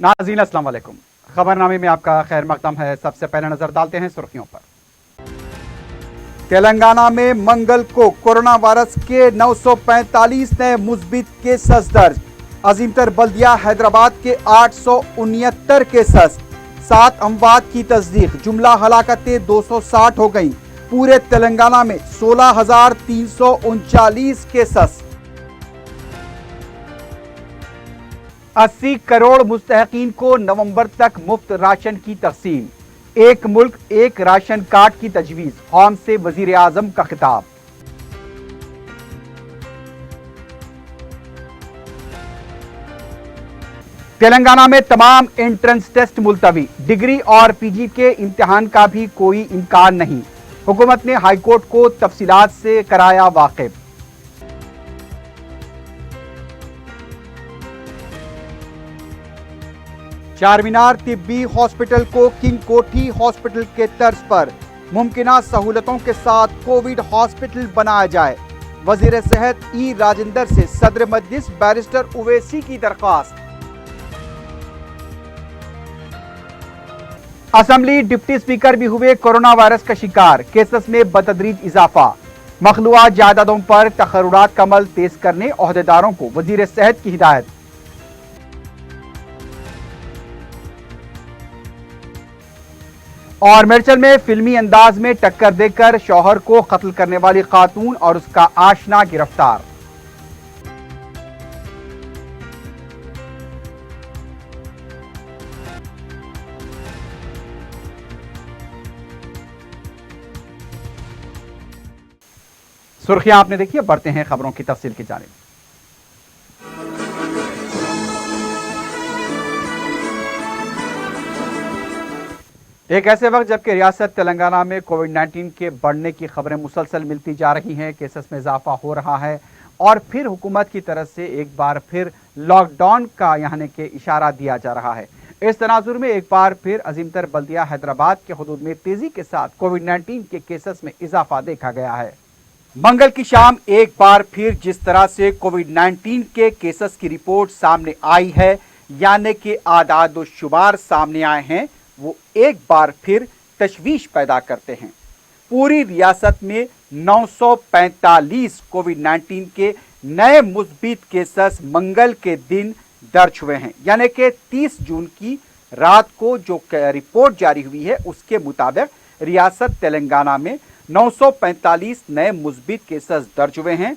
नाज़रीन अस्सलाम वालेकुम। खबरनामे में आपका खैर मकदम है। सबसे पहले नजर डालते हैं सुर्खियों पर। तेलंगाना में मंगल को कोरोना वायरस के 945 नए मुस्बित केसेस दर्ज। अजीमतर बल्दिया हैदराबाद के 869 केसेस, 7 अमवात की तस्दीक। जुमला हलाकतें 260 हो गई। पूरे तेलंगाना में 16,339 केसेस। 80 करोड़ मुस्तहकीन को नवंबर तक मुफ्त राशन की तकसीम। एक मुल्क एक राशन कार्ड की तजवीज। कौम से वजीर आजम का खिताब। तेलंगाना में तमाम एंट्रेंस टेस्ट मुलतवी। डिग्री और पीजी के इम्तिहान का भी कोई इम्कान नहीं। हुकूमत ने हाईकोर्ट को तफसीलात से कराया वाकिफ। चारमीनार तिब्बी हॉस्पिटल को किंग कोठी हॉस्पिटल के तर्ज पर मुमकिना सहूलतों के साथ कोविड हॉस्पिटल बनाया जाए। वजीर सेहत ई राजेंद्र से सदर मजलिस बैरिस्टर उवैसी की दरख्वास्त। असेंबली डिप्टी स्पीकर भी हुए कोरोना वायरस का शिकार। केसेस में बतदरीज इजाफा। मखलूआ जायदादों पर तखर्रुरात का अमल तेज करने ओहदेदारों को वजीर सेहत की हिदायत। और मिर्चल में फिल्मी अंदाज में टक्कर देकर शौहर को कत्ल करने वाली खातून और उसका आशना गिरफ्तार। सुर्खियां आपने देखी, अब बढ़ते हैं खबरों की तफसील की जानिब। एक ऐसे वक्त जबकि रियासत तेलंगाना में कोविड-19 के बढ़ने की खबरें मुसलसल मिलती जा रही हैं, केसेस में इजाफा हो रहा है और फिर हुकूमत की तरफ से एक बार फिर लॉकडाउन का यानी कि इशारा दिया जा रहा है। इस तनाजुर में एक बार फिर अजीमतर बल्दिया हैदराबाद के हुदूद में तेजी के साथ कोविड-19 के केसेस में इजाफा देखा गया है। मंगल की शाम एक बार फिर जिस तरह से कोविड-19 के केसेस की रिपोर्ट सामने आई है, यानी कि आदाद शुमार सामने आए हैं, वो एक बार फिर तशवीश पैदा करते हैं। पूरी रियासत में 945 कोविड-19 के नए मुस्बित केसेस मंगल के दिन दर्ज हुए हैं, यानी कि 30 जून की रात को जो रिपोर्ट जारी हुई है उसके मुताबिक रियासत तेलंगाना में 945 नए मुस्बित केसेस दर्ज हुए हैं।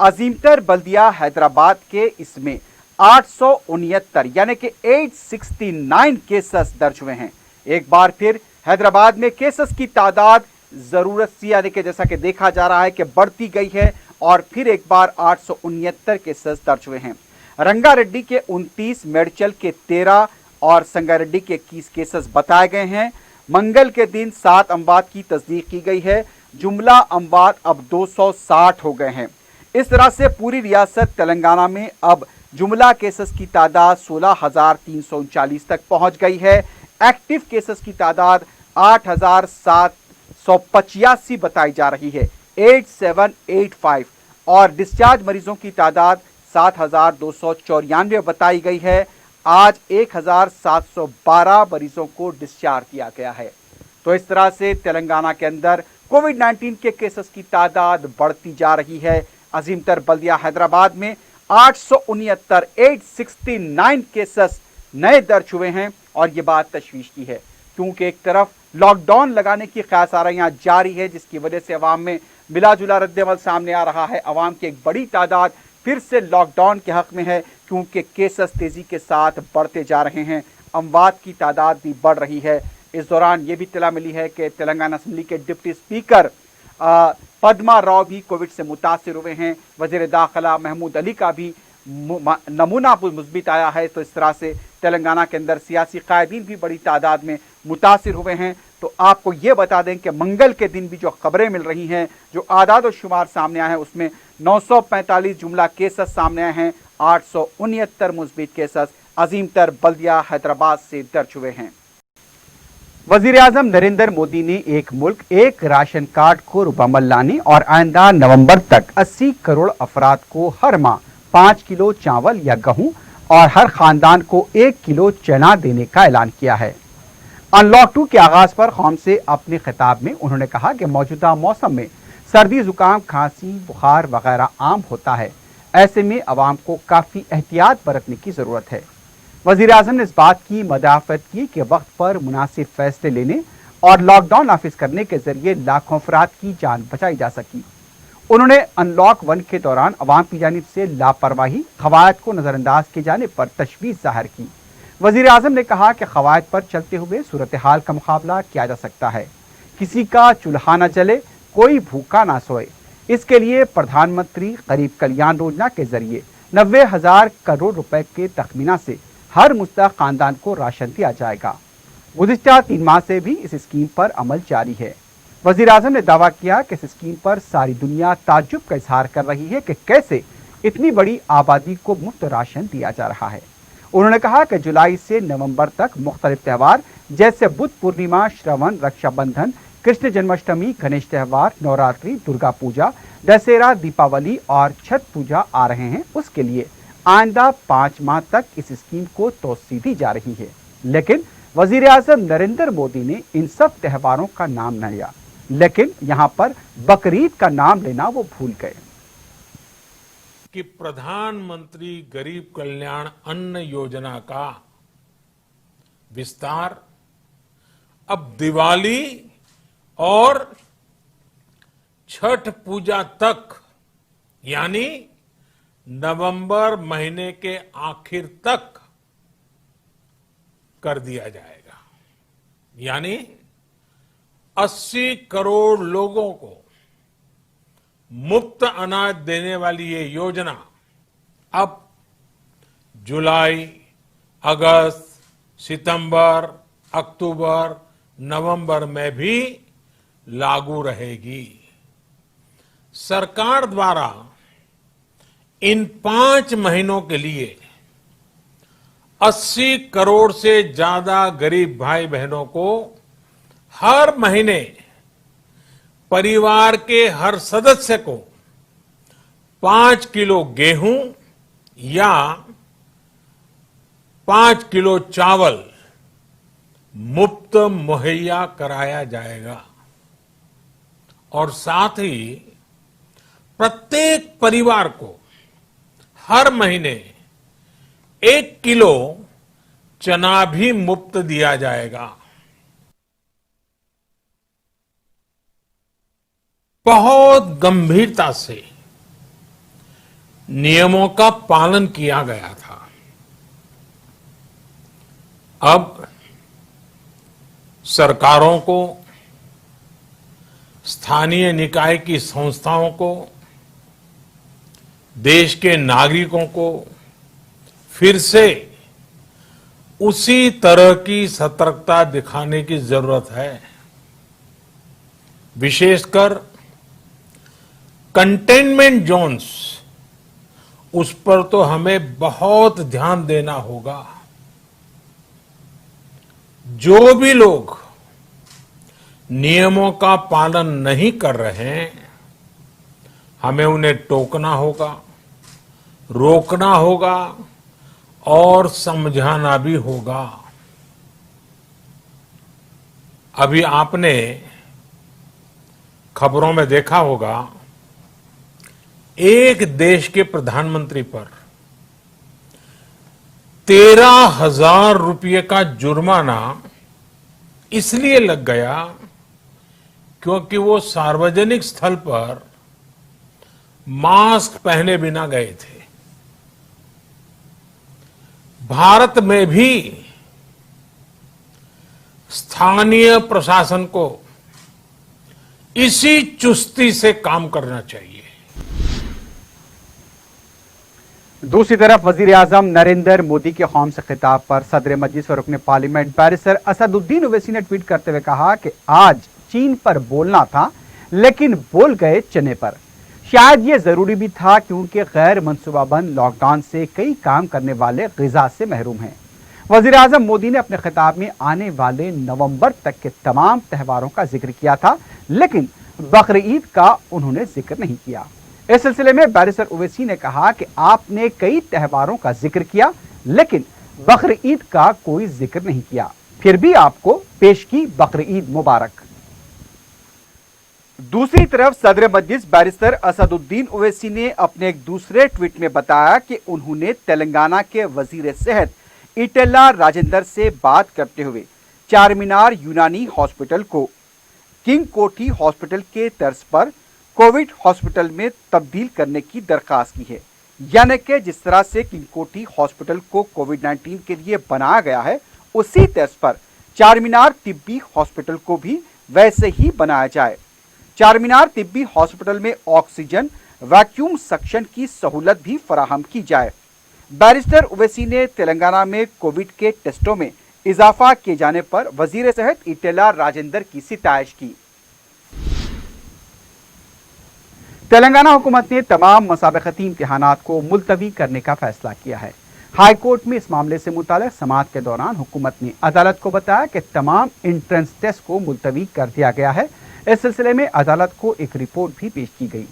अजीमतर बल्दिया हैदराबाद के इसमें 869 यानी कि 869 केसेस दर्ज हुए हैं। एक बार फिर हैदराबाद में केसेस की तादाद जरूरत से यानी कि जैसा कि देखा जा रहा है कि बढ़ती गई है और फिर एक बार 869 केसेस दर्ज हुए हैं। रंगारेड्डी के 29, मेडचल के 13 और संगारेड्डी के 21 केसेस बताए गए हैं। मंगल के दिन 7 अमवात की तस्दीक की गई है। जुमला अमवात अब 260 हो गए हैं। इस तरह से पूरी रियासत तेलंगाना में अब जुमला केसेस की तादाद 16,339 तक पहुंच गई है। एक्टिव केसेस की तादाद 8,785 बताई जा रही है, 8785, और डिस्चार्ज मरीजों की तादाद 7,294 बताई गई है। आज 1,712 मरीजों को डिस्चार्ज किया गया है। तो इस तरह से तेलंगाना के अंदर कोविड-19 के केसेस की तादाद बढ़ती जा रही है। अजीमतर बल्दिया हैदराबाद में 869 केसेस नए दर्ज हुए हैं और ये बात तशवीश की है, क्योंकि एक तरफ लॉकडाउन लगाने की क़यासाराइयाँ जारी है, जिसकी वजह से अवाम में मिलाजुला रद्द-ए-अमल सामने आ रहा है। अवाम की एक बड़ी तादाद फिर से लॉकडाउन के हक में है, क्योंकि केसेस तेजी के साथ बढ़ते जा रहे हैं। अमवात की तादाद भी बढ़ रही है। इस दौरान ये भी इत्तला मिली है कि तेलंगाना असेंबली के डिप्टी स्पीकर पद्मा राव भी कोविड से मुतासिर हुए हैं। वज़ीर दाखिला महमूद अली का भी नमूना मुस्बित आया है। तो इस तरह से तेलंगाना के अंदर सियासी कायदीन भी बड़ी तादाद में मुतासिर हुए हैं। तो आपको ये बता दें कि मंगल के दिन भी जो खबरें मिल रही हैं, जो आदाद और शुमार सामने आए हैं, उसमें 945 जुमला केसेस सामने आए हैं। 869 मुस्बित केसेस अजीमतर बल्दिया हैदराबाद से दर्ज हुए हैं। वजीर आजम नरेंद्र मोदी ने एक मुल्क एक राशन कार्ड को रुबामल लाने और आइंदा नवंबर तक 80 करोड़ अफराद को हर माह 5 किलो चावल या गेहूं और हर खानदान को 1 किलो चना देने का ऐलान किया है। अनलॉक 2 के आगाज पर कौम से अपने खिताब में उन्होंने कहा कि मौजूदा मौसम में सर्दी, जुकाम, खांसी, बुखार वगैरह आम होता है। ऐसे में अवाम को काफ़ी एहतियात बरतने की ज़रूरत है। वज़ीर आज़म ने इस बात की मदाफ़त की कि वक्त पर मुनासिब फैसले लेने और लॉकडाउन नाफिज करने के जरिए लाखों अफराद की जान बचाई जा सकी। उन्होंने अनलॉक 1 के दौरान अवाम की जानिब से लापरवाही, क़वायद को नज़रअंदाज किए जाने पर तशवीश ज़ाहिर की। वज़ीर आज़म ने कहा कि क़वायद पर चलते हुए सूरत हाल का मुकाबला किया जा सकता है। किसी का चूल्हा न जले, कोई भूखा ना सोए। इसके लिए प्रधानमंत्री गरीब कल्याण योजना के जरिए 90,000 करोड़ रुपए के तखमीना से हर मुस्तहक खानदान को राशन दिया जाएगा। गुज़िश्ता 3 माह से भी इस स्कीम पर अमल जारी है। वज़ीर आज़म ने दावा किया कि इस स्कीम पर सारी दुनिया ताज्जुब का इजहार कर रही है कि कैसे इतनी बड़ी आबादी को मुफ्त राशन दिया जा रहा है। उन्होंने कहा कि जुलाई से नवंबर तक मुख्तलिफ त्यौहार जैसे बुद्ध पूर्णिमा, श्रवण, रक्षाबंधन, कृष्ण जन्माष्टमी, गणेश त्यौहार, नवरात्रि, दुर्गा पूजा, दशहरा, दीपावली और छठ पूजा आ रहे हैं। उसके लिए आइंदा 5 माह तक इस स्कीम को तोसी दी जा रही है। लेकिन वज़ीर आज़म नरेंद्र मोदी ने इन सब त्यौहारों का नाम न लिया, लेकिन यहाँ पर बकरीद का नाम लेना वो भूल गए। कि प्रधानमंत्री गरीब कल्याण अन्न योजना का विस्तार अब दिवाली और छठ पूजा तक, यानी नवंबर महीने के आखिर तक कर दिया जाएगा। यानी 80 करोड़ लोगों को मुफ्त अनाज देने वाली ये योजना अब जुलाई, अगस्त, सितंबर, अक्टूबर, नवंबर में भी लागू रहेगी। सरकार द्वारा इन 5 महीनों के लिए 80 करोड़ से ज्यादा गरीब भाई बहनों को हर महीने परिवार के हर सदस्य को 5 किलो गेहूं या 5 किलो चावल मुफ्त मुहैया कराया जाएगा। और साथ ही प्रत्येक परिवार को हर महीने 1 किलो चना भी मुफ्त दिया जाएगा। बहुत गंभीरता से नियमों का पालन किया गया था। अब सरकारों को, स्थानीय निकाय की संस्थाओं को, देश के नागरिकों को फिर से उसी तरह की सतर्कता दिखाने की जरूरत है। विशेषकर कंटेनमेंट जोन्स, उस पर तो हमें बहुत ध्यान देना होगा। जो भी लोग नियमों का पालन नहीं कर रहे हैं, हमें उन्हें टोकना होगा, रोकना होगा और समझाना भी होगा। अभी आपने खबरों में देखा होगा, एक देश के प्रधानमंत्री पर 13,000 रुपये का जुर्माना इसलिए लग गया क्योंकि वो सार्वजनिक स्थल पर मास्क पहने बिना गए थे। भारत में भी स्थानीय प्रशासन को इसी चुस्ती से काम करना चाहिए। दूसरी तरफ वजीर आजम नरेंद्र मोदी के कौम से खिताब पर सदर मजलिस और रुकन पार्लियामेंट बैरिस्टर असदुद्दीन ओवैसी ने ट्वीट करते हुए कहा कि आज चीन पर बोलना था, लेकिन बोल गए चने पर। शायद ये जरूरी भी था क्योंकि गैर मनसूबाबंद लॉकडाउन से कई काम करने वाले ग़िज़ा से महरूम हैं। वजीर आजम मोदी ने अपने खिताब में आने वाले नवंबर तक के तमाम त्यौहारों का जिक्र किया था, लेकिन बकरीद का उन्होंने जिक्र नहीं किया। इस सिलसिले में बैरिस्टर ओवैसी ने कहा कि आपने कई त्यौहारों का जिक्र किया, लेकिन बकर ईद का कोई जिक्र नहीं किया। फिर भी आपको पेश की बकर ईद मुबारक। दूसरी तरफ सदर मजलिस बैरिस्टर असदुद्दीन ओवैसी ने अपने एक दूसरे ट्वीट में बताया कि उन्होंने तेलंगाना के वजीर सेहत ईटेला राजेंद्र से बात करते हुए चारमीनार यूनानी हॉस्पिटल को किंग कोठी हॉस्पिटल के तर्ज पर कोविड हॉस्पिटल में तब्दील करने की दरखास्त की है। यानी कि जिस तरह से किंग कोठी हॉस्पिटल को कोविड-19 के लिए बनाया गया है, उसी तर्ज पर चारमीनार तिब्बी हॉस्पिटल को भी वैसे ही बनाया जाए। चारमीनार तिब्बी हॉस्पिटल में ऑक्सीजन वैक्यूम सक्शन की सहूलत भी फराहम की जाए। बैरिस्टर ओवैसी ने तेलंगाना में कोविड के टेस्टों में इजाफा किए जाने पर वजीर सेहत ईटेला राजेंद्र की सितारिश की। तेलंगाना हुकूमत ने तमाम मुसाबकती इम्तिहानात को मुलतवी करने का फैसला किया है। हाई कोर्ट में इस मामले से मुताल्लिक समाअत के दौरान हुकूमत ने अदालत को बताया कि तमाम एंट्रेंस टेस्ट को मुलतवी कर दिया गया है। इस सिलसिले में अदालत को एक रिपोर्ट भी पेश की गई।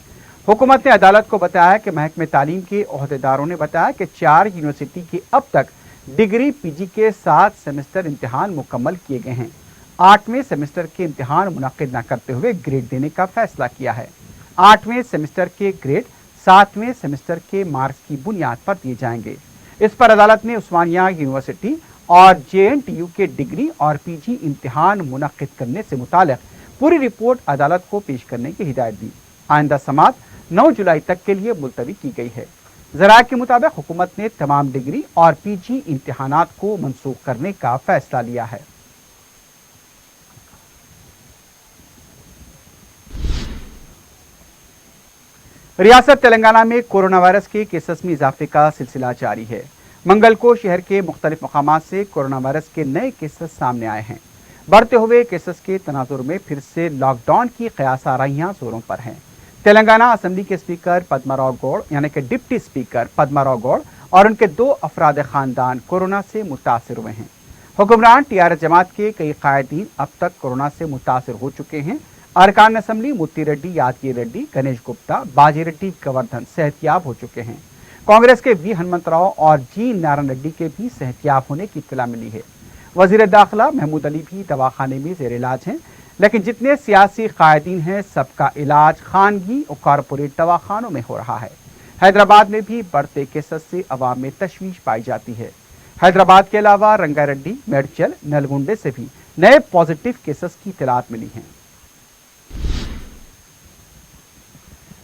हुकूमत ने अदालत को बताया कि महकमे तालीम के ओहदेदारों ने बताया कि 4 यूनिवर्सिटी के अब तक डिग्री पीजी के 7 सेमेस्टर इम्तिहान मुकम्मल किए गए हैं। 8वें सेमेस्टर के इम्तिहान मुनक्किद न करते हुए ग्रेड देने का फैसला किया है। 8वें सेमेस्टर के ग्रेड 7वें सेमेस्टर के मार्क्स की बुनियाद पर दिए जाएंगे। इस पर अदालत ने उस्मानिया यूनिवर्सिटी और JNTU के डिग्री और पीजी इम्तिहान मुनक्किद करने से मुताल्लिक पूरी रिपोर्ट अदालत को पेश करने की हिदायत दी। आइंदा समाअत 9 जुलाई तक के लिए मुलतवी की गई है। ज़राए के मुताबिक हुकूमत ने तमाम डिग्री और पीजी इम्तिहानात को मनसूख करने का फैसला लिया है। रियासत तेलंगाना में कोरोना वायरस के केसेस में इजाफे का सिलसिला जारी है। मंगल को शहर के मुख्तलिफ मकामात से कोरोना वायरस के नए केसेस सामने आए हैं। बढ़ते हुए केसेस के तनाजुर में फिर से लॉकडाउन की कयास आराइयां जोरों पर हैं। तेलंगाना असेंबली के स्पीकर पद्माराव गौड़ यानी कि डिप्टी स्पीकर पद्माराव गौड़ और उनके 2 अफराद खानदान कोरोना से मुतासर हुए हैं। हुक्मरान TRS जमात के कई कायदीन अब तक कोरोना से मुतासर हो चुके हैं। अरकान असेंबली मुत्ती रेड्डी, यादगिरी रेड्डी, गणेश गुप्ता, बाजी रेड्डी गोवर्धन सेहतियाब हो चुके हैं। कांग्रेस के V हनुमंतराव और G नारायण रेड्डी के भी सेहतियाब होने की इत्तला मिली है। वजीर दाखिला महमूद अली भी दवाखाने में जेर इलाज हैं। लेकिन जितने सियासी कायदीन हैं, सबका इलाज खानगी और कॉरपोरेट दवाखानों में हो रहा है। हैदराबाद में भी बढ़ते केसेस से अवाम में तशवीश पाई जाती है। हैदराबाद के अलावा रंगारेड्डी, मेडचल, नलगुंडे से भी नए पॉजिटिव केसेस की इत्तलात मिली हैं।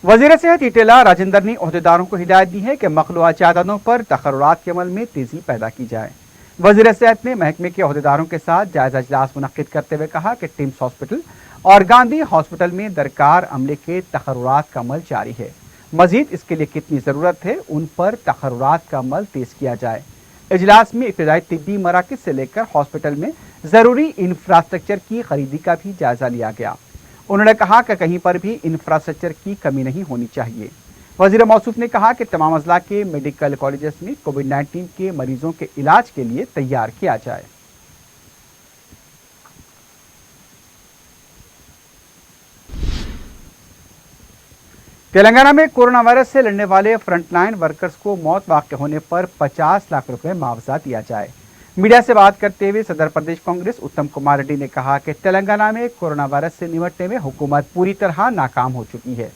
वजीर सेहत ईटेला राजेंद्र ने ओहदेदारों को हिदायत दी है कि मखलूआ जायदादों पर तखर्रुरात के अमल में तेजी पैदा की जाए। वजीर सेहत ने महकमे के ओहदेदारों के साथ जायजा इजलास मुनक्किद करते हुए कहा कि टिम्स हॉस्पिटल और गांधी हॉस्पिटल में दरकार अमले के तखर्रुरात का अमल जारी है। मजीद इसके लिए कितनी ज़रूरत है, उन पर तखर्रुरात का अमल तेज किया जाए। इजलास में इब्तदाई तिब्बी मराकज़ से लेकर हॉस्पिटल में ज़रूरी इंफ्रास्ट्रक्चर की खरीदी का भी जायजा लिया गया। उन्होंने कहा कि कहीं पर भी इंफ्रास्ट्रक्चर की कमी नहीं होनी चाहिए। वजीर मौसूफ ने कहा कि तमाम अजला के मेडिकल कॉलेजेस में कोविड-19 के मरीजों के इलाज के लिए तैयार किया जाए। तेलंगाना में कोरोना वायरस से लड़ने वाले फ्रंटलाइन वर्कर्स को मौत वाक़ होने पर 50 लाख रुपए मुआवजा दिया जाए। मीडिया से बात करते हुए सदर प्रदेश कांग्रेस उत्तम कुमार रेड्डी ने कहा कि तेलंगाना में कोरोना वायरस से निपटने में हुकूमत पूरी तरह नाकाम हो चुकी है।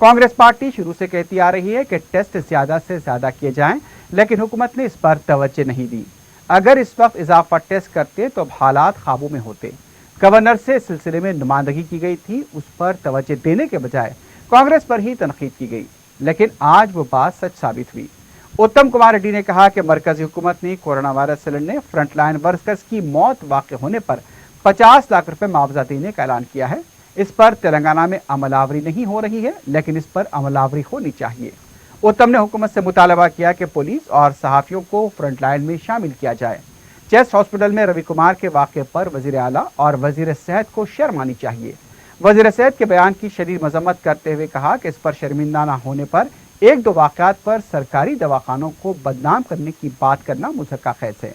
कांग्रेस पार्टी शुरू से कहती आ रही है कि टेस्ट ज्यादा से ज्यादा किए जाएं, लेकिन हुकूमत ने इस पर तवज्जो नहीं दी। अगर इस वक्त इजाफा टेस्ट करते तो अब हालात काबू में होते। गवर्नर से इस सिलसिले में नुमाइंदगी की गई थी, उस पर तवज्जो देने के बजाय कांग्रेस पर ही तनकीद की गई, लेकिन आज वो बात सच साबित हुई। उत्तम कुमार रेड्डी ने कहा कि मरकजी हुकूमत ने कोरोना वायरस से लड़ने फ्रंटलाइन वर्कर्स की मौत वाक़ होने पर 50 लाख रुपए मुआवजा देने का ऐलान किया है। इस पर तेलंगाना में अमलावरी नहीं हो रही है, लेकिन इस पर अमलावरी होनी चाहिए। उत्तम ने हुकूमत से मुतालबा किया कि पुलिस और सहाफ़ियों को फ्रंटलाइन में शामिल किया जाए। चेस्ट हॉस्पिटल में रवि कुमार के वाक़े पर वजीर आला और वजीर सेहत को शर्म आनी चाहिए। वजीर सेहत के बयान की शदीद मजम्मत करते हुए कहा कि इस पर शर्मिंदा न होने पर 1-2 वाक़यात पर सरकारी दवाखानों को बदनाम करने की बात करना मुज़क्का खैज है।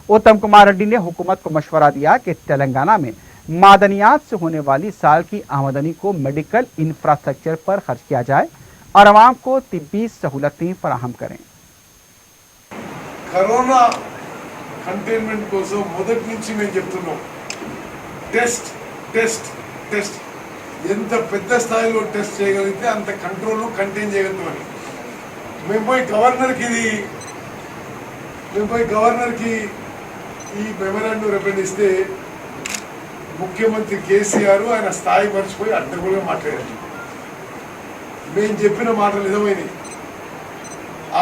उत्तम कुमार रेड्डी ने हुकूमत को मशवरा दिया कि तेलंगाना में मादनियात से होने वाली साल की आमदनी को मेडिकल इंफ्रास्ट्रक्चर पर खर्च किया जाए और आवाम को तिब्बी सहूलतें फराहम करें। కరోనా కంటైన్మెంట్ కోసం మొదటి నుంచి మేము చెప్తున్నాం, టెస్ట్ టెస్ట్ టెస్ట్, ఎంత పెద్ద స్థాయిలో టెస్ట్ చేయగలిగితే అంత కంట్రోల్ కంటైన్ చేయగలుగుతామని. మేము పోయి గవర్నర్కి ఈ మెమరాండం రిప్రజెంట్ ఇస్తే ముఖ్యమంత్రి కేసీఆర్ ఆయన స్థాయి మర్చిపోయి అడ్డగోలుగా మాట్లాడారు. మేము చెప్పిన మాటలు నిజమైనవి.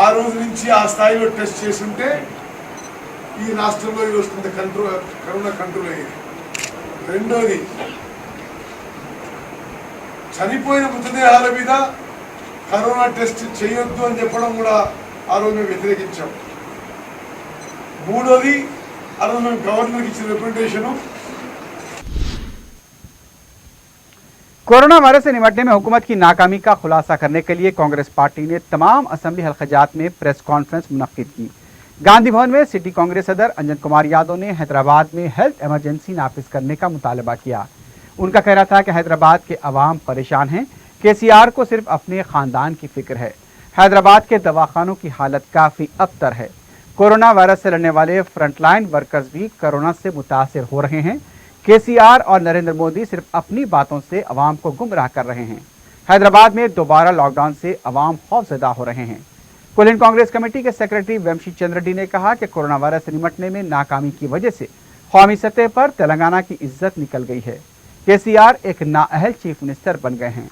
ఆ రోజు నుంచి ఆ స్థాయిలో టెస్ట్ చేస్తుంటే ఈ రాష్ట్రంలో ఇది వస్తుంది, కరోనా కంట్రోల్ అయ్యేది. రెండోది, చనిపోయిన మృతదేహాల మీద కరోనా టెస్ట్ చేయొద్దు అని చెప్పడం కూడా ఆ రోజు మేము వ్యతిరేకించాం. మూడోది, ఆ రోజు మేము గవర్నర్కి ఇచ్చిన రిప్రజెంటేషను, कोरोना वायरस से निपटने में हुकूमत की नाकामी का खुलासा करने के लिए कांग्रेस पार्टी ने तमाम असेंबली हलक़ात में प्रेस कॉन्फ्रेंस मुनक्किद की। गांधी भवन में सिटी कांग्रेस सदर अंजन कुमार यादव ने हैदराबाद में हेल्थ इमरजेंसी नाफिज करने का मुतालबा किया। उनका कहना था कि हैदराबाद के अवाम परेशान हैं, केसीआर को सिर्फ अपने खानदान की फिक्र है। हैदराबाद के दवाखानों की हालत काफ़ी अबतर है। कोरोना वायरस से लड़ने वाले फ्रंटलाइन वर्कर्स भी कोरोना से मुतासिर हो रहे हैं। केसीआर और नरेंद्र मोदी सिर्फ अपनी बातों से अवाम को गुमराह कर रहे हैं। हैदराबाद में दोबारा लॉकडाउन से अवाम खौफजदा हो रहे हैं। कुल हिंद कांग्रेस कमेटी के सेक्रेटरी वंशी चंद्र डी ने कहा कि कोरोना वायरस से निपटने में नाकामी की वजह से कौमी सतह पर तेलंगाना की इज्जत निकल गई है। केसीआर एक नाअहल चीफ मिनिस्टर बन गए हैं।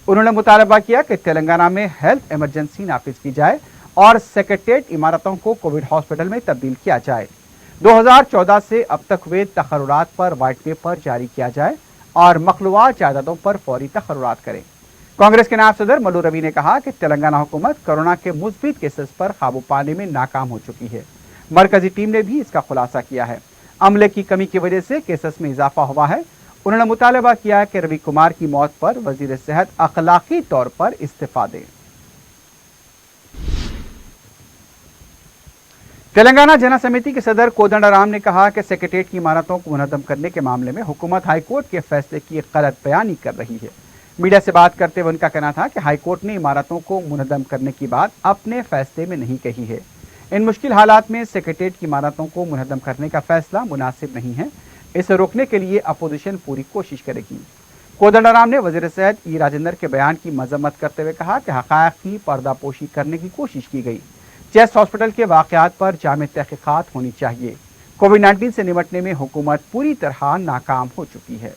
उन्होंने मुतालबा किया कि तेलंगाना में हेल्थ इमरजेंसी नाफिज की जाए और सेक्रेटेरिएट इमारतों को कोविड हॉस्पिटल में तब्दील किया जाए। 2014 से अब तक हुए तकर्रुरात पर व्हाइट पेपर जारी किया जाए और मखलूआत जायदादों पर फौरी तकर्रुरात करें। कांग्रेस के नायब सदर मल्लू रवि ने कहा कि तेलंगाना हुकूमत कोरोना के मुस्बित केसेस पर काबू पाने में नाकाम हो चुकी है। मरकजी टीम ने भी इसका खुलासा किया है। अमले की कमी की वजह से केसेस में इजाफा हुआ है। उन्होंने मुतालबा किया कि रवि कुमार की मौत पर वजीर सेहत अखलाकी तौर पर इस्तीफा दें। तेलंगाना जना समिति के सदर कोदंडराम ने कहा कि सेक्रेटेरिएट की इमारतों को मुनज़्ज़म करने के मामले में हुकूमत हाईकोर्ट के फैसले की गलत बयानी कर रही है। मीडिया से बात करते हुए उनका कहना था कि हाईकोर्ट ने इमारतों को मुनज़्ज़म करने की बात अपने फैसले में नहीं कही है। इन मुश्किल हालात में सेक्रेटेरिएट की इमारतों को मुनज़्ज़म करने का फैसला मुनासिब नहीं है। इसे रोकने के लिए अपोजिशन पूरी कोशिश करेगी। कोदंडराम ने वजीर सेहत ई राजेंद्र के बयान की मजम्मत करते हुए कहा कि हक़ाइक़ की पर्दापोशी करने की कोशिश की गई। चेस्ट हॉस्पिटल के वाक़यात पर जामे तहक़ीक़ात होनी चाहिए। कोविड-19 से निपटने में हुकूमत पूरी तरह नाकाम हो चुकी है।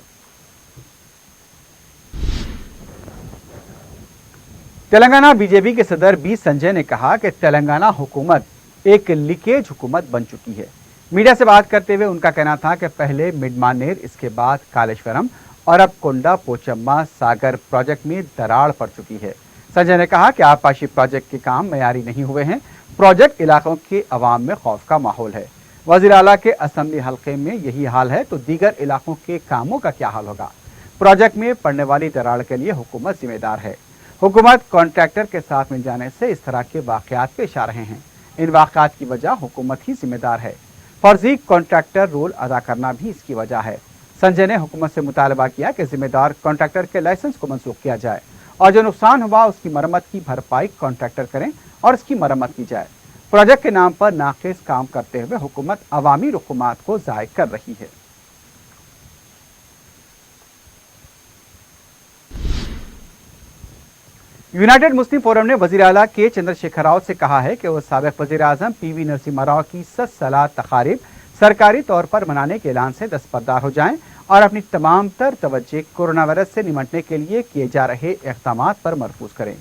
तेलंगाना बीजेपी के सदर बी संजय ने कहा कि तेलंगाना हुकूमत एक लीकेज हुकूमत बन चुकी है। मीडिया से बात करते हुए उनका कहना था कि पहले मिडमानेर, इसके बाद कालेश्वरम और अब कोंडा पोचम्मा सागर प्रोजेक्ट में दरार पड़ चुकी है। संजय ने कहा कि आबपाशी प्रोजेक्ट के काम मयारी नहीं हुए हैं। प्रोजेक्ट इलाकों के अवाम में खौफ का माहौल है। वज़ीर आला के असेंबली हल्के में यही हाल है तो दीगर इलाकों के कामों का क्या हाल होगा। प्रोजेक्ट में पड़ने वाली दरार के लिए हुकूमत जिम्मेदार है। हुकूमत कॉन्ट्रैक्टर के साथ मिल जाने से इस तरह के वाक़यात पेश आ रहे हैं। इन वाक़यात की वजह हुकूमत ही जिम्मेदार है। फर्जी कॉन्ट्रैक्टर रोल अदा करना भी इसकी वजह है। संजय ने हुकूमत से मुतालबा किया कि जिम्मेदार कॉन्ट्रैक्टर के लाइसेंस को मनसूख किया जाए और जो नुकसान हुआ उसकी मरम्मत की भरपाई कॉन्ट्रैक्टर करें और इसकी मरम्मत की जाए। प्रोजेक्ट के नाम पर नाक़िस काम करते हुए हुकूमत अवामी रुकूमात को ज़ाय कर रही है। यूनाइटेड मुस्लिम फोरम ने वज़ीर आला के चंद्रशेखर राव से कहा है कि वह साबिक़ वज़ीर आज़म पीवी नरसिम्हा राव की 7 साला तकारीब सरकारी तौर पर मनाने के ऐलान से दस्तबरदार हो जाएं और अपनी तमाम तर तवज्जो कोरोना वायरस से निपटने के लिए किए जा रहे इक़दामात पर मरकूज करें।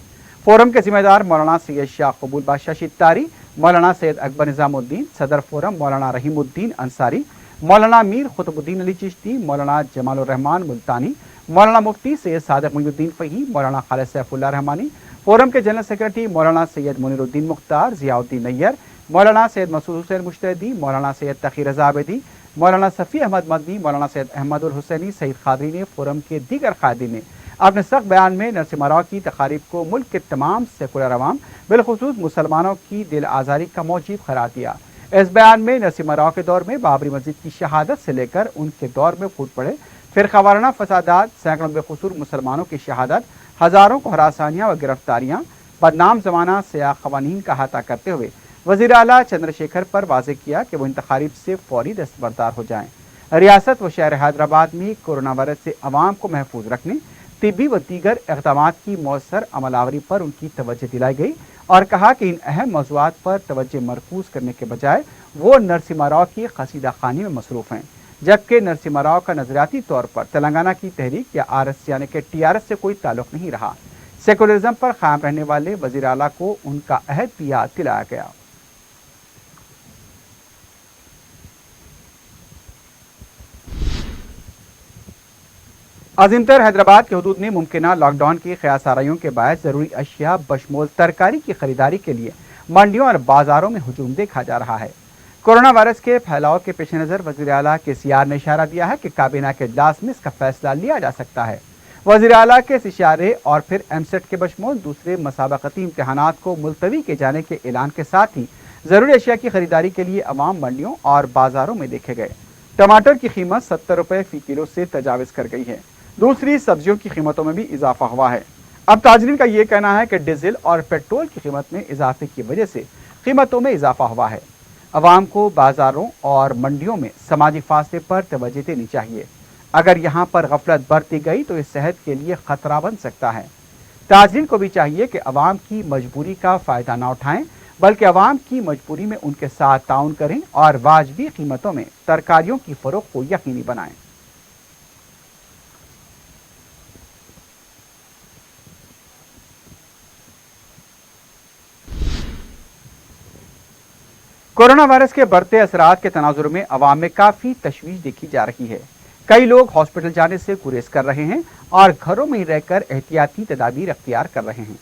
फोरम के जिम्मेदार मौलाना सैयद शाह कबूल बादशाह शित्तारी, मौलाना सैयद अकबर निज़ामुद्दीन, सदर फोरम मौलाना रहीमुद्दीन अंसारी, मौलाना मीर खुतबुद्दीन अली चिश्ती, मौलाना जमालुर रहमान मुल्तानी, मौलाना मुफ्ती सैयद सादिक मुईनुद्दीन फ़हीम, मौलाना खालिद सैफुल्लाह रहमानी, फोरम के जनरल सेक्रेटरी मौलाना सैयद मुनीरुद्दीन मुख्तार, ज़ियाउद्दीन नैयर, मौलाना सैयद मसूद हुसैन मुश्तदी, मौलाना सैयद तकी रज़ा आबिदी, मौलाना सफ़ी अहमद मदनी, मौलाना सैयद अहमदुल हुसैनी, सईद खादरी ने फोरम के दीगर कायदीन ने अपने सख्त बयान में नरसिम्हा राव की तकारीब को मुल्क के तमाम सेकुलर अवाम बिलखुसूस मुसलमानों की दिल आज़ारी का मौजिब करार दिया। इस बयान में नरसिम्हा राव के दौर में बाबरी मस्जिद की शहादत से लेकर उनके दौर में फूट पड़े फिरकावाराना फसादात, सैकड़ों बेकसूर मुसलमानों की शहादत, हज़ारों को हरासानियाँ व गिरफ्तारियाँ, बदनाम ज़माना सियाह क़वानीन का अहाता करते हुए वज़ीर आला चंद्रशेखर पर वाज़ेह किया कि वो इन तकारीब से फौरी दस्तबरदार हो जाएं। रियासत व शहर हैदराबाद में कोरोना वायरस से अवाम को महफूज रखने, तिब्बी व दीगर इक़दाम की मौसर अमलावरी पर उनकी तवज्जो दिलाई गई और कहा कि इन अहम मौज़ूआत पर तवज्जो मरकूज करने के बजाय वो नरसिम्हा राव की कसीदा खानी में मसरूफ़ हैं, जबकि नरसिम्हा राव का नजरियाती तौर पर तेलंगाना की तहरीक या RS यानी कि TRS से कोई ताल्लुक नहीं रहा। सेकुलरिज्म पर कायम रहने वाले वज़ीर आला को उनका अहद भी याद दिलाया गया। अजीमतर हैदराबाद के हुदूद में मुमकिना लॉकडाउन की क़यासाराइयों के बायस ज़रूरी अशिया बशमूल तरकारी की खरीदारी के लिए मंडियों और बाजारों में हुजूम देखा जा रहा है। कोरोना वायरस के फैलाव के पेश नज़र वज़ीर आला KCR ने इशारा दिया है कि काबीना के इजलास में इसका फैसला लिया जा सकता है। वज़ीर आला के इस इशारे और फिर MSET के बशमूल दूसरे मसाबकती इम्तहानात को मुलतवी किए जाने के ऐलान के साथ ही ज़रूरी अशिया की खरीदारी के लिए अवाम मंडियों और बाजारों में देखे गए। टमाटर की कीमत 70 रुपये फ़ी किलो से तजाविज़ कर गई है। दूसरी सब्जियों की कीमतों में भी इजाफा हुआ है। अब ताजरीन का ये कहना है कि डीजल और पेट्रोल की कीमत में इजाफे की वजह से कीमतों में इजाफा हुआ है। अवाम को बाजारों और मंडियों में समाजी फासले पर तवज्जो देनी चाहिए। अगर यहाँ पर गफलत बरती गई तो इस सेहत के लिए खतरा बन सकता है। ताजरीन को भी चाहिए कि अवाम की मजबूरी का फ़ायदा ना उठाएं, बल्कि अवाम की मजबूरी में उनके साथ ताउन करें और वाजबी कीमतों में तरकारियों की फ़रोख्त को यकीनी बनाएं। कोरोना वायरस के बढ़ते असरात के तनाजुर में अवाम में काफ़ी तशवीश देखी जा रही है। कई लोग हॉस्पिटल जाने से गुरेज कर रहे हैं और घरों में ही रहकर एहतियाती तदाबीर अख्तियार कर रहे हैं।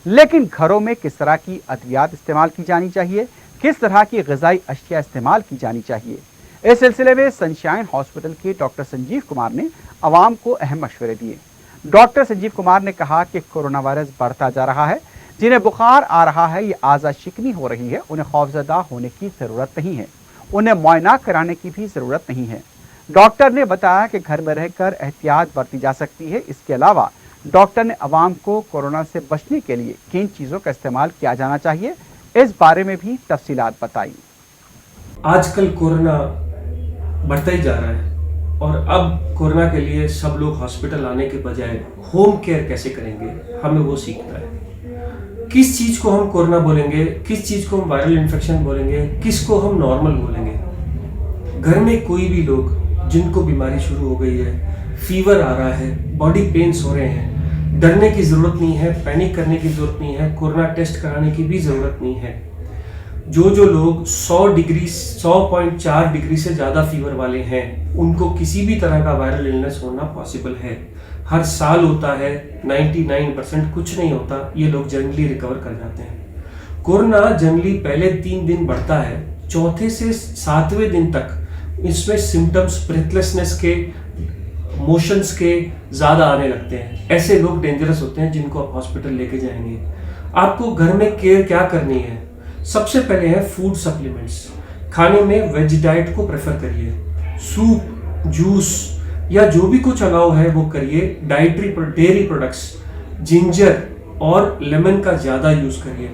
लेकिन घरों में किस तरह की अद्वियात इस्तेमाल की जानी चाहिए, किस तरह की ग़िज़ाई अशिया इस्तेमाल की जानी चाहिए, इस सिलसिले में सनशाइन हॉस्पिटल के डॉक्टर संजीव कुमार ने अवाम को अहम मशवरे दिए। डॉक्टर संजीव कुमार ने कहा कि कोरोना वायरस बढ़ता जा रहा है, जिन्हें बुखार आ रहा है, ये आज़ा शिकनी हो रही है, उन्हें खौफजदा होने की ज़रूरत नहीं है, उन्हें मुआयना कराने की भी ज़रूरत नहीं है। डॉक्टर ने बताया कि घर में रहकर एहतियात बरती जा सकती है। इसके अलावा डॉक्टर ने अवाम को कोरोना से बचने के लिए किन चीज़ों का इस्तेमाल किया जाना चाहिए, इस बारे में भी तफसीलात बताई। आजकल कोरोना बढ़ता ही जा रहा है और अब कोरोना के लिए सब लोग हॉस्पिटल आने के बजाय होम केयर कैसे करेंगे, हमें वो सीखना है। किस चीज़ को हम कोरोना बोलेंगे, किस चीज़ को हम वायरल इन्फेक्शन बोलेंगे, किसको हम नॉर्मल बोलेंगे। घर में कोई भी लोग जिनको बीमारी शुरू हो गई है, फीवर आ रहा है, बॉडी पेन्स हो रहे हैं, डरने की ज़रूरत नहीं है, पैनिक करने की ज़रूरत नहीं है, कोरोना टेस्ट कराने की भी ज़रूरत नहीं है। जो लोग 100.4 डिग्री से ज़्यादा फीवर वाले हैं, उनको किसी भी तरह का वायरल इलनेस होना पॉसिबल है। हर साल होता है, 99% कुछ नहीं होता, ये लोग जनरली रिकवर कर जाते हैं। कोरोना जनरली पहले 3 दिन बढ़ता है, चौथे से 7वें दिन तक इसमें सिम्टम्स ब्रेथलेसनेस के, मोशंस के ज़्यादा आने लगते हैं। ऐसे लोग डेंजरस होते हैं जिनको आप हॉस्पिटल लेके जाएंगे। आपको घर में केयर क्या करनी है? सबसे पहले है फूड सप्लीमेंट्स। खाने में वेज डाइट को प्रेफर करिए, सूप, जूस या जो भी कुछ अलाउ है वो करिए। डेयरी प्रोडक्ट्स, जिंजर और लेमन का ज़्यादा यूज़ करिए।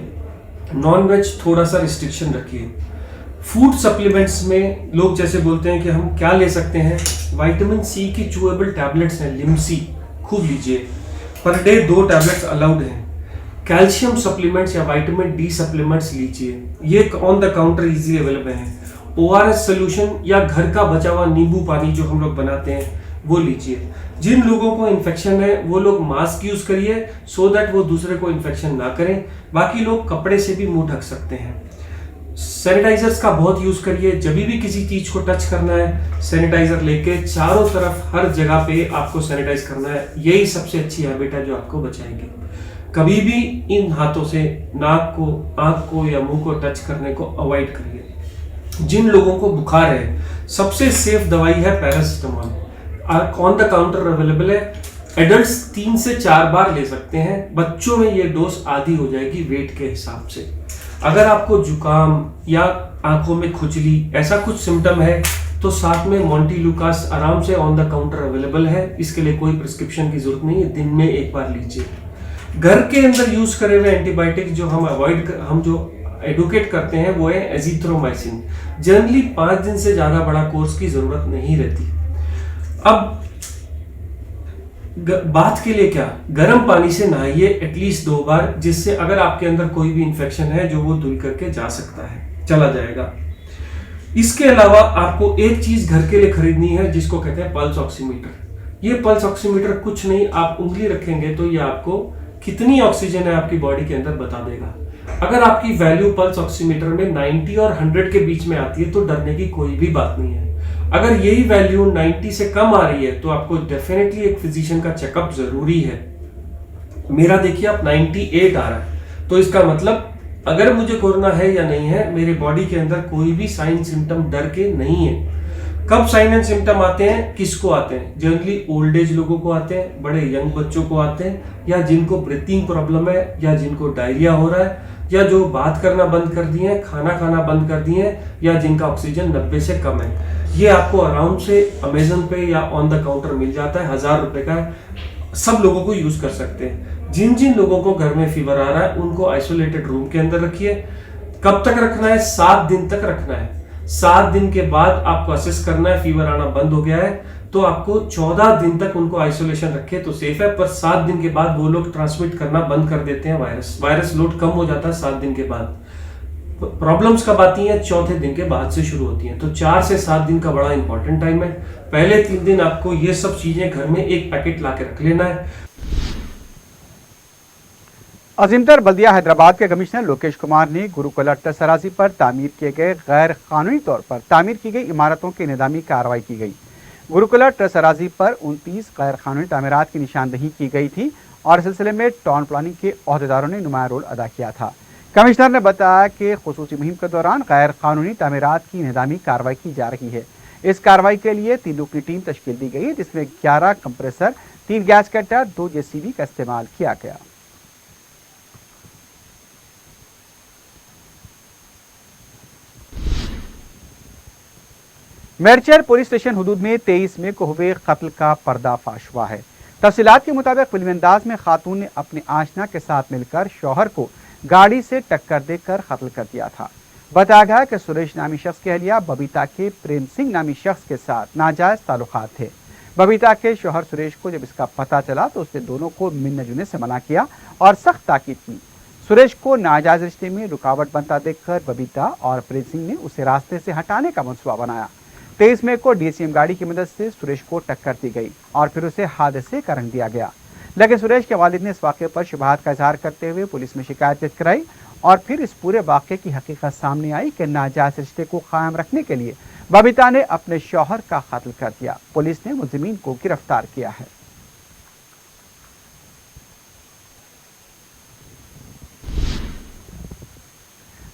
नॉन वेज थोड़ा सा रिस्ट्रिक्शन रखिए। फूड सप्लीमेंट्स में लोग जैसे बोलते हैं कि हम क्या ले सकते हैं, विटामिन C की चूएबल टैबलेट्स हैं, लिमसी, खूब लीजिए। पर डे 2 टैबलेट्स अलाउड हैं। कैल्शियम सप्लीमेंट्स या विटामिन D सप्लीमेंट्स लीजिए, ये on the counter easily available हैं। ORS सोल्यूशन या घर का बचा हुआ नींबू पानी जो हम लोग बनाते हैं वो लीजिए। जिन लोगों को इन्फेक्शन है वो लोग मास्क यूज करिए सो दैट वो दूसरे को इन्फेक्शन ना करें। बाकी लोग कपड़े से भी मुंह ढक सकते हैं। सैनिटाइजर्स का बहुत यूज करिए। जब भी किसी चीज को टच करना है, सैनिटाइजर लेके चारों तरफ हर जगह पे आपको सैनिटाइज करना है। यही सबसे अच्छी हैबिट है जो आपको बचाएगी। कभी भी इन हाथों से नाक को, आंख को या मुंह को टच करने को अवॉइड करिए। जिन लोगों को बुखार है, सबसे सेफ दवाई है paracetamol, on the counter available है। एडल्ट्स 3 से 4 बार ले सकते हैं। बच्चों में ये डोज आधी हो जाएगी वेट के हिसाब से। अगर आपको जुकाम या आंखों में खुजली ऐसा कुछ सिम्टम है तो साथ में मोंटीलुकास आराम से ऑन द काउंटर अवेलेबल है। इसके लिए कोई प्रिस्क्रिप्शन की जरूरत नहीं है, दिन में 1 बार लीजिए। घर के अंदर यूज करे हुए एंटीबायोटिक जो हम जो एडवोकेट करते हैं वो है एजिथ्रोमाइसिन। जनरली 5 दिन से ज्यादा बड़ा कोर्स की जरूरत नहीं रहती। अब बात के लिए क्या, गर्म पानी से नहाइए एटलीस्ट 2 बार, जिससे अगर आपके अंदर कोई भी इंफेक्शन है जो वो धुल करके जा सकता है, चला जाएगा। इसके अलावा आपको एक चीज घर के लिए खरीदनी है जिसको कहते हैं पल्स ऑक्सीमीटर। ये पल्स ऑक्सीमीटर कुछ नहीं, आप उंगली रखेंगे तो ये आपको कितनी ऑक्सीजन है आपकी बॉडी के अंदर बता देगा। अगर आपकी वैल्यू पल्स ऑक्सीमीटर में 90 और 100 के बीच में आती है तो डरने की कोई भी बात नहीं है। अगर यही वैल्यू 90 से कम आ रही है तो आपको डेफिनेटली एक फिजिशियन का चेकअप जरूरी है। मेरा देखिए आप 98 आ रहा है, तो इसका मतलब अगर मुझे कोरोना है या नहीं है, मेरे बॉडी के अंदर कोई भी साइन सिम्टम डर के नहीं है। कब साइन एंड सिम्टम आते हैं, किसको आते हैं? जनरली ओल्ड एज लोगों को आते हैं, बड़े यंग बच्चों को आते हैं, या जिनको ब्रीथिंग प्रॉब्लम है, या जिनको डायरिया हो रहा है, या जो बात करना बंद कर दिए हैं, खाना खाना बंद कर दिए हैं, या जिनका ऑक्सीजन 90 से कम है। ये आपको अराउंड से अमेजन पे या ऑन द काउंटर मिल जाता है, 1000 रुपए का है, सब लोगों को यूज कर सकते हैं। जिन जिन लोगों को घर में फीवर आ रहा है उनको आइसोलेटेड रूम के अंदर रखिए। कब तक रखना है? 7 दिन तक रखना है। 7 दिन के बाद आपको असेस करना है, फीवर आना बंद हो गया है तो आपको 14 दिन तक उनको आइसोलेशन रखे तो सेफ है। पर 7 दिन के बाद वो लोग ट्रांसमिट करना बंद कर देते हैं, वायरस लोड कम हो जाता है 7 दिन के बाद। प्रॉब्लम्स कब आती हैं? चौथे दिन के बाद से शुरू होती हैं। तो 4 से 7 दिन का बड़ा इंपॉर्टेंट टाइम है। पहले 3 दिन आपको ये सब चीजें घर में एक पैकेट ला के रख लेना है। अजीमतर बल्दिया हैदराबाद के कमिश्नर लोकेश कुमार ने गुरुकुल अट्टा सराजी पर तामीर किए गए गैर कानूनी तौर पर तामीर की गई इमारतों की निदामी कार्रवाई की गई। गुरुकुल अट्टा सराजी पर 29 गैर कानूनी तामीरात की निशानदही की गई थी और इस सिलसिले में टाउन प्लानिंग के अहदेदारों ने नुमाया रोल अदा किया था। कमिश्नर ने बताया कि खुसूसी मुहिम के दौरान गैर कानूनी तामीरात की निदामी कार्रवाई की जा रही है। इस कार्रवाई के लिए 3 लोगों की टीम तश्कील दी गई है, जिसमें 11 कंप्रेसर, 3 गैस कटर, 2 JCB का इस्तेमाल किया गया। मेरचर पुलिस स्टेशन हुदूद में 23 मई को हुए कत्ल का पर्दाफाश हुआ है। तफसीलात के मुताबिक फिल्मी अंदाज में खातून ने अपने आशना के साथ मिलकर शौहर को गाड़ी से टक्कर देकर कत्ल कर दिया था। बताया गया कि सुरेश नामी शख्स की अहलिया बबीता के प्रेम सिंह नामी शख्स के साथ नाजायज ताल्लुकात थे। बबीता के शौहर सुरेश को जब इसका पता चला तो उसने दोनों को मिलने जुलने से मना किया और सख्त ताकीद की। सुरेश को नाजायज रिश्ते में रुकावट बनता देखकर बबीता और प्रेम सिंह ने उसे रास्ते से हटाने का मंसूबा बनाया। 23 मई को DCM गाड़ी की मदद से सुरेश को टक्कर दी गई और फिर उसे हादसे का रंग दिया गया। लेकिन सुरेश के वालिद ने इस वाक़े पर शुबहात का इजहार करते हुए पुलिस में शिकायत दर्ज कराई और फिर इस पूरे वाक़े की हकीकत सामने आई कि नाजायज रिश्ते को कायम रखने के लिए बबीता ने अपने शौहर का कत्ल कर दिया। पुलिस ने मुलजिमीन को गिरफ्तार किया है।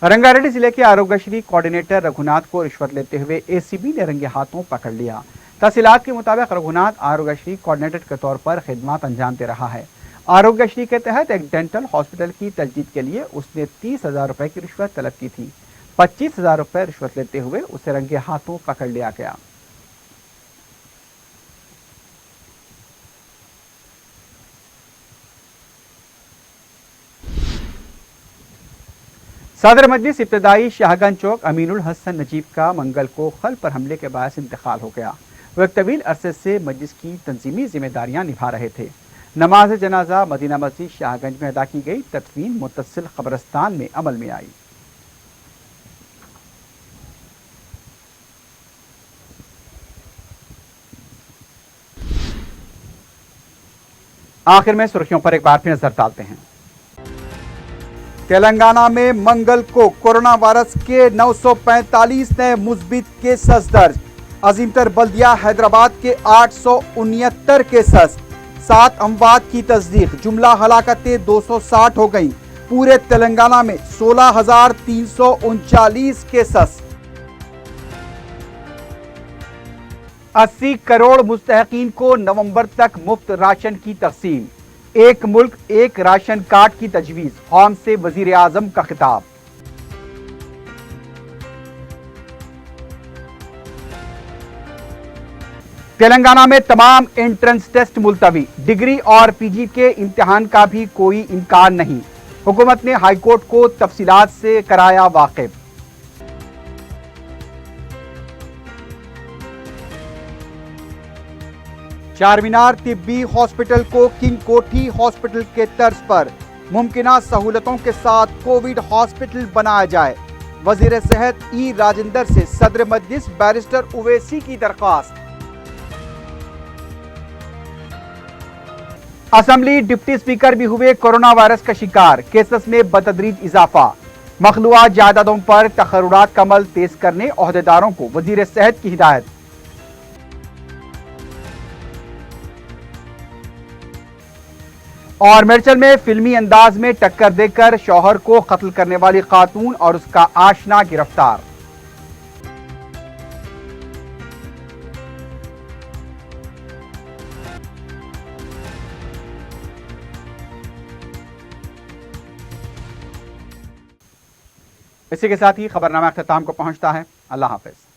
रंगारेड्डी जिले के आरोग्यश्री कोऑर्डिनेटर रघुनाथ को रिश्वत लेते हुए ACB ने रंगे हाथों पकड़ लिया। तफसीलात के मुताबिक रघुनाथ आरोग्यश्री कोऑर्डिनेटर के तौर पर खिदमत अंजाम दे रहा है। आरोग्यश्री के तहत एक डेंटल हॉस्पिटल की तजदीद के लिए उसने 30,000 रुपए की रिश्वत तलब की थी। 25,000 रुपए रिश्वत लेते हुए उसे रंगे हाथों पकड़ लिया गया। सदर मजलिस इब्तदाई शाहगंज चौक अमीनुल हसन नजीब का मंगल को खल पर हमले के बायस इंतकाल हो गया। वो एक तवील अरसे से मजलिस की तंजीमी जिम्मेदारियां निभा रहे थे। नमाज जनाजा मदीना मस्जिद शाहगंज में अदा की गई, तदफीन मुत्तसिल कब्रिस्तान में अमल में आई। आखिर में सुर्खियों पर एक बार फिर नजर डालते हैं। तेलंगाना में मंगल को कोरोना वायरस के 945 नए मुस्बित केसेस दर्ज। अजीमतर बल्दिया हैदराबाद के 869 केसेस, 7 अमवात की तस्दीक। जुमला हलाकतें 260 हो गई। पूरे तेलंगाना में 16,339 केसेस। 80 करोड़ मुस्तहकीन को नवंबर तक मुफ्त राशन की तकसीम। एक मुल्क एक राशन कार्ड की तजवीज, कौम से वजीर आजम का खिताब। तेलंगाना में तमाम एंट्रेंस टेस्ट मुलतवी। डिग्री और PG के इम्तिहान का भी कोई इम्कान नहीं। हुकूमत ने हाईकोर्ट को तफसीलात से कराया वाकिफ। चारमीनार तिब्बी हॉस्पिटल को किंग कोठी हॉस्पिटल के तर्ज पर मुमकिना सहूलतों के साथ कोविड हॉस्पिटल बनाया जाए। वजीर सेहत ई राजेंद्र से सदर मजलिस बैरिस्टर उवैसी की दरख्वास्त। असेंबली डिप्टी स्पीकर भी हुए कोरोना वायरस का शिकार, केसेस में बतदरीज इजाफा। मखलूआ जायदादों पर तखर्रुरात का अमल तेज करने ओहदेदारों को वजीर सेहत की हिदायत। और मिर्चल में फिल्मी अंदाज में टक्कर देकर शौहर को कत्ल करने वाली खातून और उसका आशना गिरफ्तार। इसी के साथ ही खबरनामा अख्ताम को पहुंचता है। अल्लाह हाफिज।